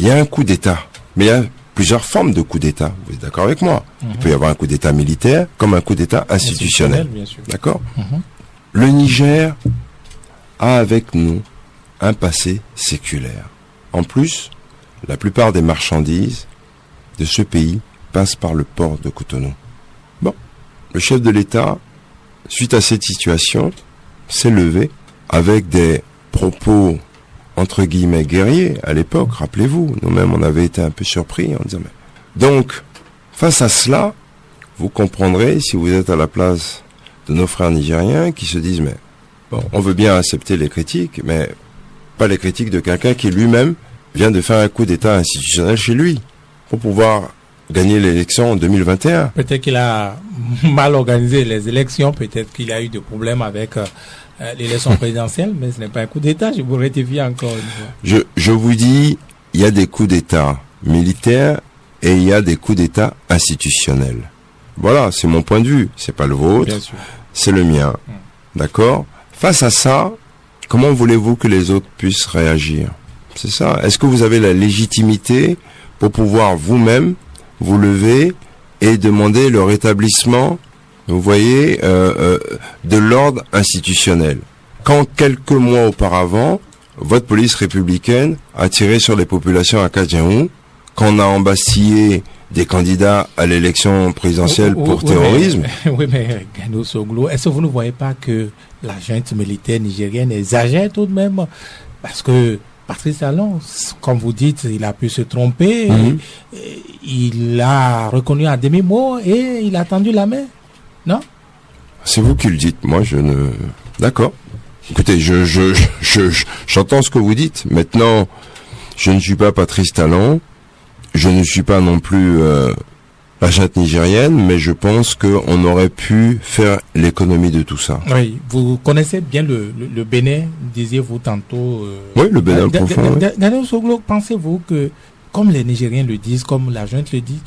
il y a un coup d'État, mais il y a plusieurs formes de coup d'État. Vous êtes d'accord avec moi? Il peut y avoir un coup d'État militaire comme un coup d'État institutionnel. Bien sûr. D'accord? Le Niger a avec nous un passé séculaire. En plus, la plupart des marchandises de ce pays passent par le port de Cotonou. Bon, le chef de l'État, suite à cette situation, s'est levé avec des propos entre guillemets guerriers à l'époque, rappelez-vous, nous-mêmes on avait été un peu surpris en disant mais... Donc, face à cela, vous comprendrez si vous êtes à la place de nos frères nigériens qui se disent mais bon, on veut bien accepter les critiques, mais pas les critiques de quelqu'un qui lui-même vient de faire un coup d'État institutionnel chez lui pour pouvoir gagner l'élection en 2021. Peut-être qu'il a mal organisé les élections, peut-être qu'il a eu des problèmes avec l'élection présidentielle, mais ce n'est pas un coup d'État, je vous rectifie encore une fois. Je vous dis, il y a des coups d'État militaires et il y a des coups d'État institutionnels. Voilà, c'est mon point de vue, c'est pas le vôtre, c'est le mien. D'accord? Face à ça, comment voulez-vous que les autres puissent réagir? C'est ça. Est-ce que vous avez la légitimité pour pouvoir vous-même vous lever et demander le rétablissement, vous voyez, de l'ordre institutionnel? Quand quelques mois auparavant, votre police républicaine a tiré sur les populations à Kadjaou, quand on a embastillé des candidats à l'élection présidentielle pour terrorisme. Oui, mais Gano Soglo, est-ce que vous ne voyez pas que la junte militaire nigérienne exagère tout de même? Parce que Patrice Talon, comme vous dites, il a pu se tromper, il a reconnu à demi-mot et il a tendu la main, non? C'est vous qui le dites, moi je ne... D'accord. Écoutez, j'entends ce que vous dites. Maintenant, je ne suis pas Patrice Talon, je ne suis pas non plus la junte nigérienne, mais je pense qu'on aurait pu faire l'économie de tout ça. Oui, vous connaissez bien le Bénin, disiez-vous tantôt. Oui, le Bénin profond. Gano Soglo, pensez-vous que, comme les Nigériens le disent, comme la junte le dit,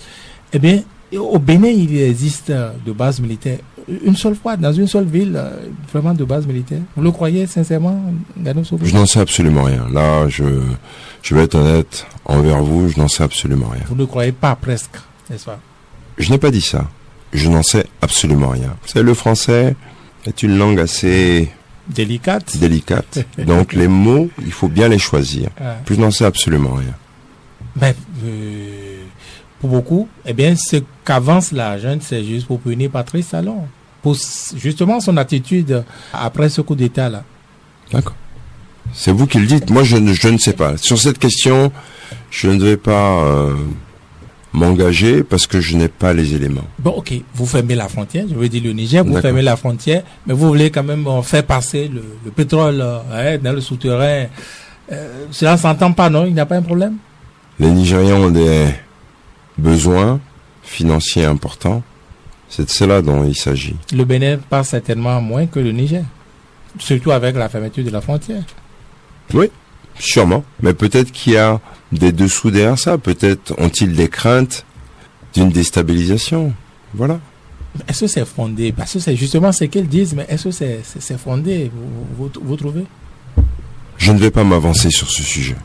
eh bien, au Bénin, il existe de bases militaires une seule fois, dans une seule ville, vraiment de base militaire. Vous le croyez sincèrement, Gano Soglo? Je n'en sais absolument rien. Là, je vais être honnête envers vous, je n'en sais absolument rien. Vous ne croyez pas presque, n'est-ce pas? Je n'ai pas dit ça. Je n'en sais absolument rien. Vous savez, le français est une langue assez... délicate. Donc, les mots, il faut bien les choisir. Puis je n'en sais absolument rien. Mais, pour beaucoup, eh bien, ce qu'avance la junte, c'est juste pour punir Patrice Talon. Pour justement son attitude après ce coup d'État-là. D'accord. C'est vous qui le dites. Moi, je ne sais pas. Sur cette question, je ne vais pas m'engager parce que je n'ai pas les éléments. Bon, ok. Vous fermez la frontière. Je veux dire le Niger, vous fermez la frontière, mais vous voulez quand même faire passer le pétrole dans le souterrain. Cela ne s'entend pas, non? Il n'y a pas un problème? Les Nigériens ont des besoins financiers importants. C'est de cela dont il s'agit. Le Bénin passe certainement moins que le Niger, surtout avec la fermeture de la frontière. Oui, sûrement. Mais peut-être qu'il y a des dessous derrière ça. Peut-être ont-ils des craintes d'une déstabilisation. Voilà. Est-ce que c'est fondé? Parce que c'est justement ce qu'ils disent, mais est-ce que c'est fondé, vous trouvez? Je ne vais pas m'avancer sur ce sujet.